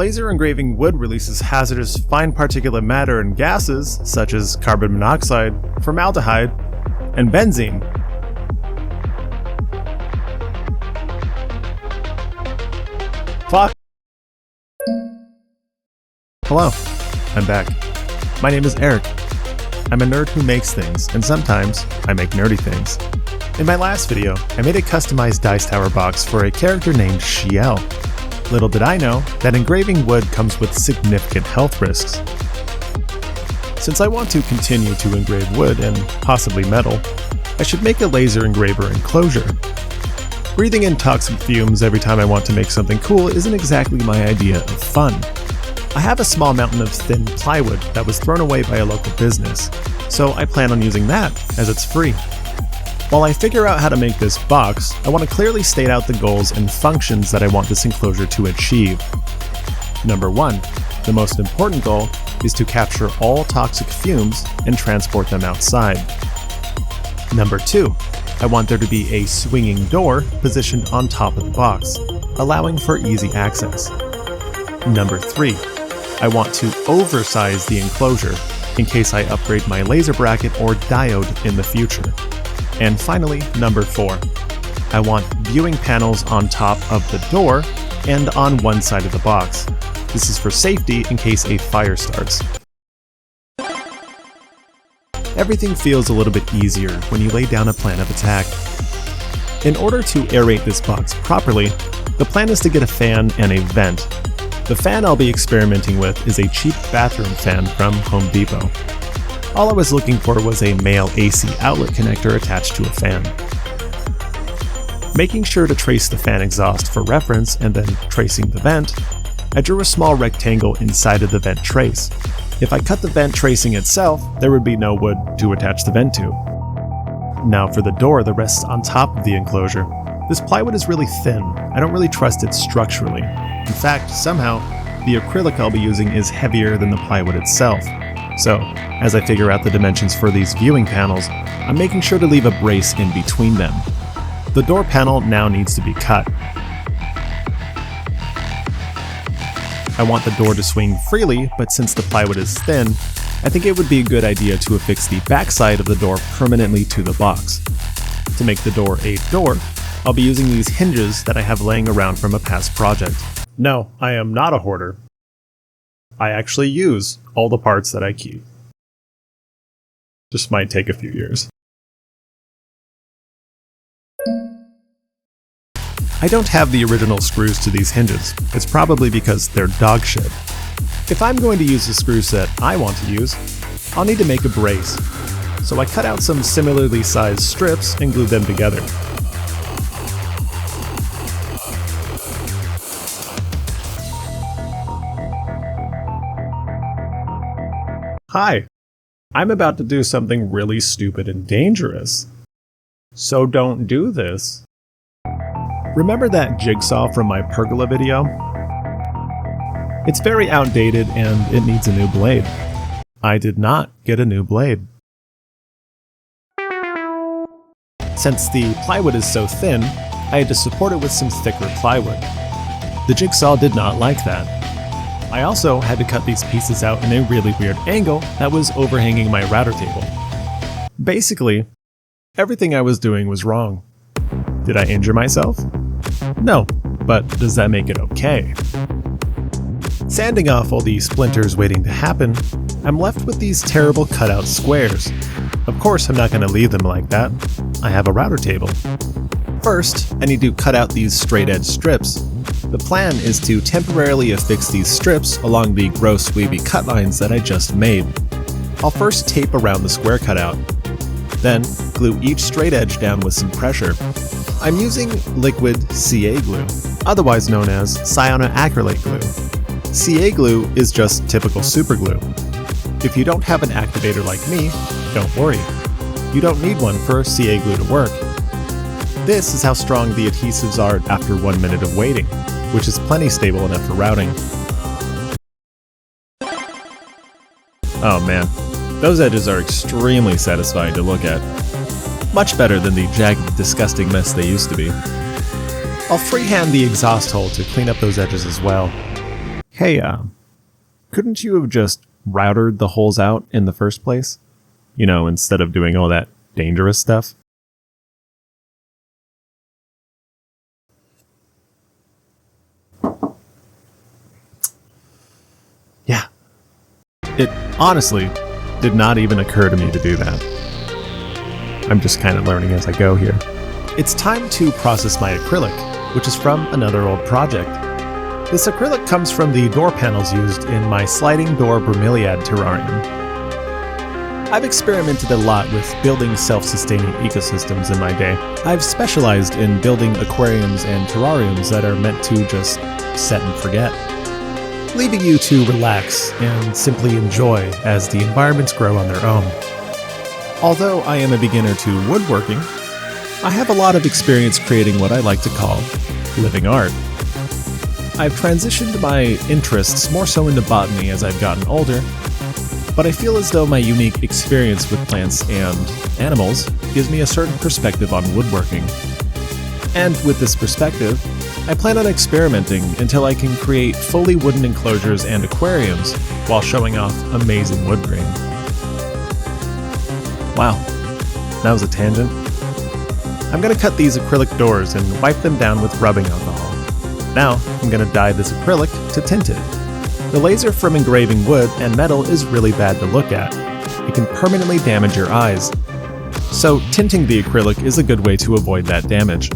Laser engraving wood releases hazardous fine particulate matter and gases such as carbon monoxide, formaldehyde, and benzene. Fuck. Hello, I'm back. My name is Eric. I'm a nerd who makes things, and sometimes I make nerdy things. In my last video, I made a customized Dice Tower box for a character named Shiel. Little did I know that engraving wood comes with significant health risks. Since I want to continue to engrave wood and possibly metal, I should make a laser engraver enclosure. Breathing in toxic fumes every time I want to make something cool isn't exactly my idea of fun. I have a small mountain of thin plywood that was thrown away by a local business, so I plan on using that as it's free. While I figure out how to make this box, I want to clearly state out the goals and functions that I want this enclosure to achieve. Number 1, the most important goal is to capture all toxic fumes and transport them outside. Number 2, I want there to be a swinging door positioned on top of the box, allowing for easy access. Number 3, I want to oversize the enclosure in case I upgrade my laser bracket or diode in the future. And finally, number 4, I want viewing panels on top of the door and on one side of the box. This is for safety in case a fire starts. Everything feels a little bit easier when you lay down a plan of attack. In order to aerate this box properly, the plan is to get a fan and a vent. The fan I'll be experimenting with is a cheap bathroom fan from Home Depot. All I was looking for was a male AC outlet connector attached to a fan. Making sure to trace the fan exhaust for reference and then tracing the vent, I drew a small rectangle inside of the vent trace. If I cut the vent tracing itself, there would be no wood to attach the vent to. Now for the door that rests on top of the enclosure. This plywood is really thin. I don't really trust it structurally. In fact, somehow, the acrylic I'll be using is heavier than the plywood itself. So, as I figure out the dimensions for these viewing panels, I'm making sure to leave a brace in between them. The door panel now needs to be cut. I want the door to swing freely, but since the plywood is thin, I think it would be a good idea to affix the backside of the door permanently to the box. To make the door a door, I'll be using these hinges that I have laying around from a past project. No, I am not a hoarder. I actually use all the parts that I keep. Just might take a few years. I don't have the original screws to these hinges. It's probably because they're dog shit. If I'm going to use the screw set I want to use, I'll need to make a brace. So I cut out some similarly sized strips and glued them together. Hi, I'm about to do something really stupid and dangerous. So don't do this. Remember that jigsaw from my pergola video? It's very outdated and it needs a new blade. I did not get a new blade. Since the plywood is so thin, I had to support it with some thicker plywood. The jigsaw did not like that. I also had to cut these pieces out in a really weird angle that was overhanging my router table. Basically, everything I was doing was wrong. Did I injure myself? No, but does that make it okay? Sanding off all the splinters waiting to happen, I'm left with these terrible cutout squares. Of course, I'm not going to leave them like that. I have a router table. First, I need to cut out these straight edge strips. The plan is to temporarily affix these strips along the gross wavy cut lines that I just made. I'll first tape around the square cutout, then glue each straight edge down with some pressure. I'm using liquid CA glue, otherwise known as cyanoacrylate glue. CA glue is just typical super glue. If you don't have an activator like me, don't worry. You don't need one for CA glue to work. This is how strong the adhesives are after 1 minute of waiting, which is plenty stable enough for routing. Oh man, those edges are extremely satisfying to look at. Much better than the jagged, disgusting mess they used to be. I'll freehand the exhaust hole to clean up those edges as well. Hey, couldn't you have just routed the holes out in the first place? You know, instead of doing all that dangerous stuff? Yeah. It honestly did not even occur to me to do that. I'm just kind of learning as I go here. It's time to process my acrylic, which is from another old project. This acrylic comes from the door panels used in my sliding door bromeliad terrarium. I've experimented a lot with building self-sustaining ecosystems in my day. I've specialized in building aquariums and terrariums that are meant to just set and forget, leaving you to relax and simply enjoy as the environments grow on their own. Although I am a beginner to woodworking, I have a lot of experience creating what I like to call living art. I've transitioned my interests more so into botany as I've gotten older, but I feel as though my unique experience with plants and animals gives me a certain perspective on woodworking. And with this perspective, I plan on experimenting until I can create fully wooden enclosures and aquariums while showing off amazing wood grain. Wow, that was a tangent. I'm going to cut these acrylic doors and wipe them down with rubbing alcohol. Now, I'm going to dye this acrylic to tint it. The laser from engraving wood and metal is really bad to look at. It can permanently damage your eyes. So, tinting the acrylic is a good way to avoid that damage.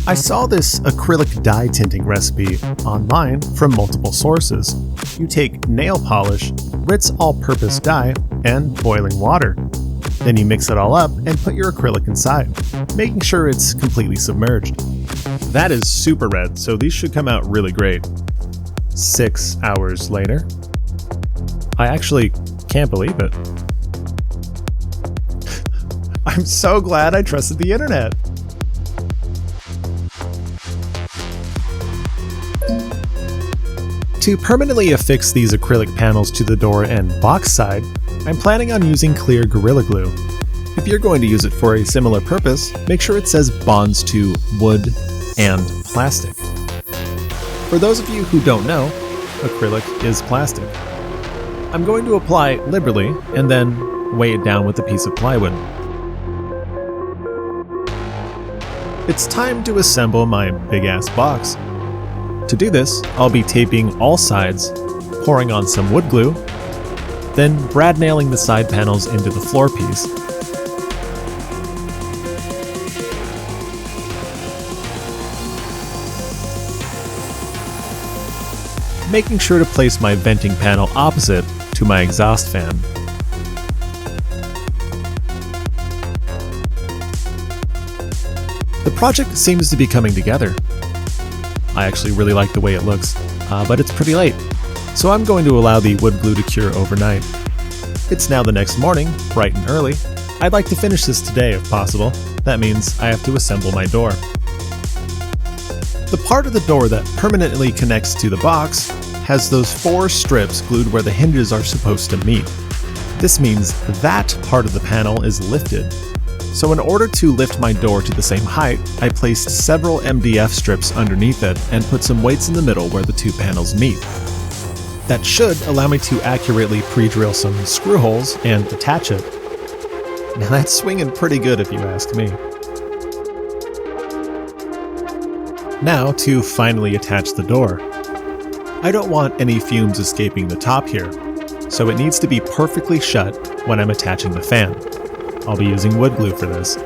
I saw this acrylic dye tinting recipe online from multiple sources. You take nail polish, Ritz all-purpose dye, and boiling water. Then you mix it all up and put your acrylic inside, making sure it's completely submerged. That is super red, so these should come out really great. 6 hours later. I actually can't believe it. I'm so glad I trusted the internet. To permanently affix these acrylic panels to the door and box side, I'm planning on using clear Gorilla Glue. If you're going to use it for a similar purpose, make sure it says bonds to wood and plastic. For those of you who don't know, acrylic is plastic. I'm going to apply liberally and then weigh it down with a piece of plywood. It's time to assemble my big-ass box. To do this, I'll be taping all sides, pouring on some wood glue, then brad nailing the side panels into the floor piece. Making sure to place my venting panel opposite to my exhaust fan. The project seems to be coming together. I actually really like the way it looks, but it's pretty late, so I'm going to allow the wood glue to cure overnight. It's now the next morning, bright and early. I'd like to finish this today if possible. That means I have to assemble my door. The part of the door that permanently connects to the box has those 4 strips glued where the hinges are supposed to meet. This means that part of the panel is lifted. So in order to lift my door to the same height, I placed several MDF strips underneath it and put some weights in the middle where the 2 panels meet. That should allow me to accurately pre-drill some screw holes and attach it. Now that's swinging pretty good if you ask me. Now to finally attach the door. I don't want any fumes escaping the top here, so it needs to be perfectly shut when I'm attaching the fan. I'll be using wood glue for this.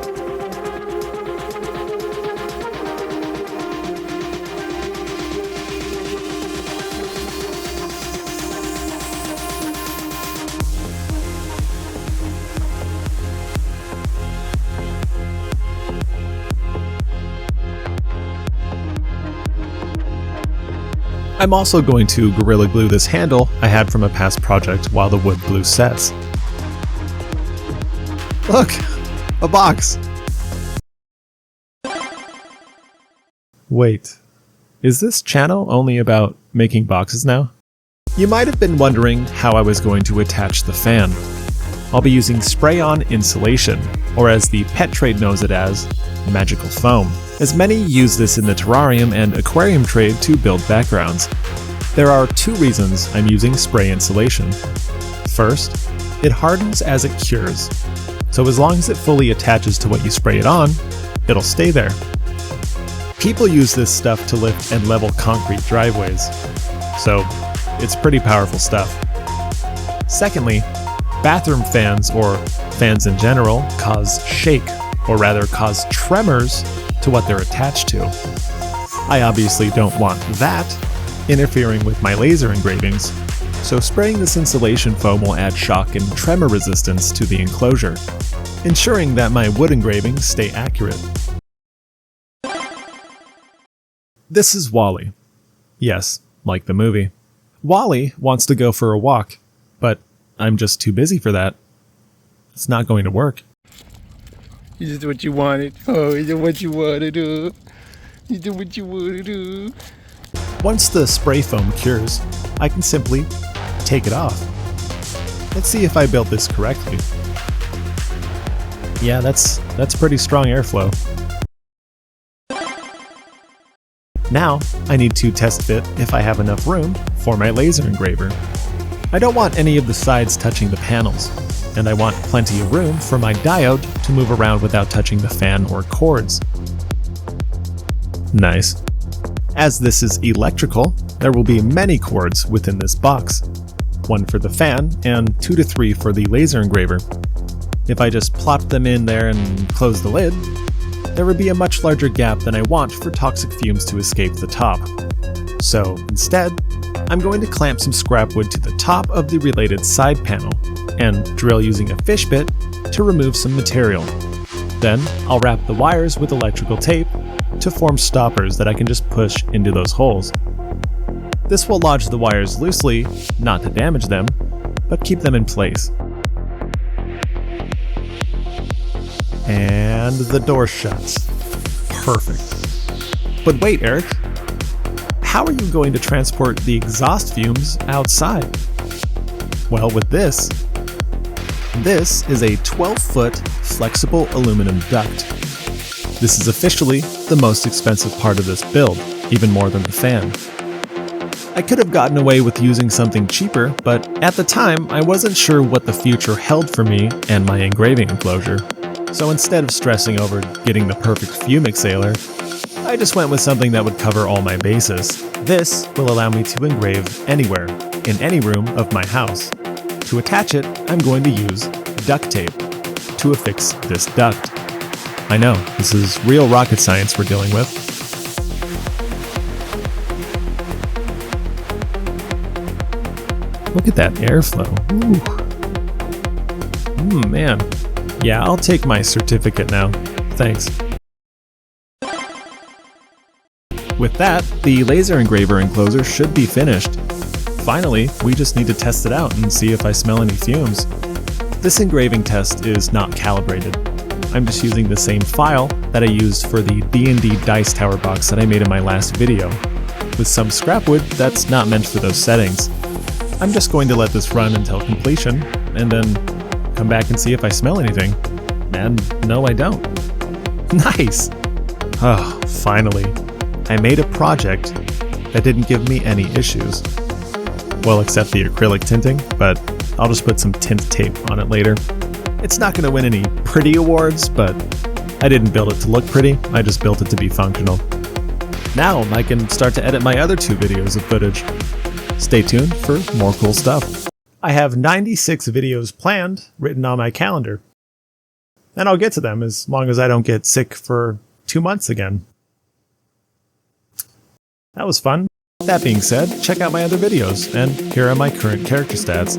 I'm also going to Gorilla Glue this handle I had from a past project while the wood glue sets. Look! A box! Wait, is this channel only about making boxes now? You might have been wondering how I was going to attach the fan. I'll be using spray-on insulation, or as the pet trade knows it as, magical foam, as many use this in the terrarium and aquarium trade to build backgrounds. There are two reasons I'm using spray insulation. First, it hardens as it cures, so as long as it fully attaches to what you spray it on, it'll stay there. People use this stuff to lift and level concrete driveways, so it's pretty powerful stuff. Secondly, bathroom fans, or fans in general, cause shake, or rather cause tremors to what they're attached to. I obviously don't want that interfering with my laser engravings, so spraying this insulation foam will add shock and tremor resistance to the enclosure, ensuring that my wood engravings stay accurate. This is Wally. Yes, like the movie. Wally wants to go for a walk, but I'm just too busy for that. It's not going to work. You did what you wanted. Oh, you did what you want to do. You did what you want to do. Once the spray foam cures, I can simply take it off. Let's see if I built this correctly. Yeah, that's pretty strong airflow. Now, I need to test fit if I have enough room for my laser engraver. I don't want any of the sides touching the panels, and I want plenty of room for my diode to move around without touching the fan or cords. Nice. As this is electrical, there will be many cords within this box. One for the fan, and 2 to 3 for the laser engraver. If I just plopped them in there and closed the lid, there would be a much larger gap than I want for toxic fumes to escape the top. So instead, I'm going to clamp some scrap wood to the top of the related side panel, and drill using a fish bit to remove some material. Then I'll wrap the wires with electrical tape to form stoppers that I can just push into those holes. This will lodge the wires loosely, not to damage them, but keep them in place. And the door shuts. Perfect. But wait, Eric, how are you going to transport the exhaust fumes outside? Well, with this is a 12-foot flexible aluminum duct. This is officially the most expensive part of this build, even more than the fan. I could have gotten away with using something cheaper, but at the time I wasn't sure what the future held for me and my engraving enclosure. So instead of stressing over getting the perfect fume exhaler, I just went with something that would cover all my bases. This will allow me to engrave anywhere, in any room of my house. To attach it, I'm going to use duct tape to affix this duct. I know, this is real rocket science we're dealing with. Look at that airflow. Ooh. Man. Yeah, I'll take my certificate now. Thanks. With that, the laser engraver enclosure should be finished. Finally, we just need to test it out and see if I smell any fumes. This engraving test is not calibrated. I'm just using the same file that I used for the D&D dice tower box that I made in my last video, with some scrap wood that's not meant for those settings. I'm just going to let this run until completion, and then come back and see if I smell anything. And no, I don't. Nice! Oh, finally. I made a project that didn't give me any issues. Well, except the acrylic tinting, but I'll just put some tint tape on it later. It's not going to win any pretty awards, but I didn't build it to look pretty, I just built it to be functional. Now I can start to edit my other 2 videos of footage. Stay tuned for more cool stuff. I have 96 videos planned, written on my calendar. And I'll get to them as long as I don't get sick for 2 months again. That was fun. That being said, check out my other videos, and here are my current character stats.